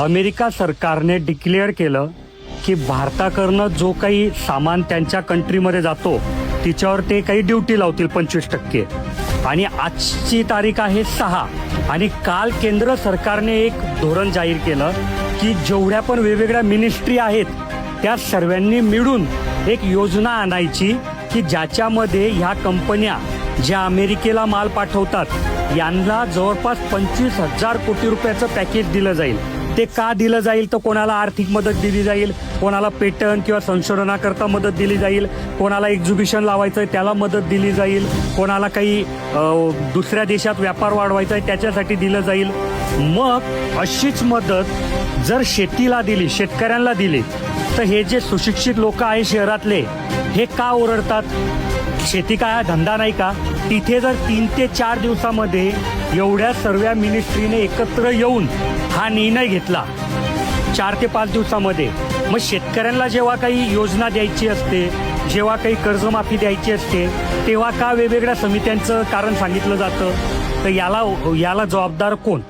America सरकारने declare केलं की भारताकडनं जो काही सामान त्यांच्या कंट्रीमध्ये जातो तिच्यावर ते काही ड्युटी लावतील 25%. आणि आजची तारीख आहे 6. आणि काल केंद्र सरकारने एक धोरण जाहीर केलं की जेवढ्या पण वेगवेगळ्या मिनिस्ट्री आहेत त्या सर्वांनी मिळून एक योजना आणायची की ज्याच्यामध्ये ह्या कंपन्या ज्या अमेरिकेला माल पाठवतात यांना जवळपास 25,000 कोटी रुपयाचं पॅकेज दिलं जाईल. ते का दिलं जाईल तर कोणाला आर्थिक मदत दिली जाईल, कोणाला पेटंट किंवा संशोधनाकरता मदत दिली जाईल, कोणाला एक्झिबिशन लावायचं आहे त्याला मदत दिली जाईल, कोणाला काही दुसऱ्या देशात व्यापार वाढवायचा आहे त्याच्यासाठी दिलं जाईल. मग अशीच मदत जर शेतीला दिली, शेतकऱ्यांना दिली तर हे जे सुशिक्षित लोक आहे शहरातले हे का ओरडतात? शेती काय हा धंदा नाही का? तिथे जर 3 ते 4 दिवसामध्ये एवढ्या सर्व मिनिस्ट्रीने एकत्र येऊन हा निर्णय घेतला 4 ते 5 दिवसामध्ये, मग शेतकऱ्यांना जेव्हा काही योजना द्यायची असते, जेव्हा काही कर्जमाफी द्यायची असते तेव्हा का वेगवेगळ्या समित्यांचं कारण सांगितलं जातं? तर याला जबाबदार कोण?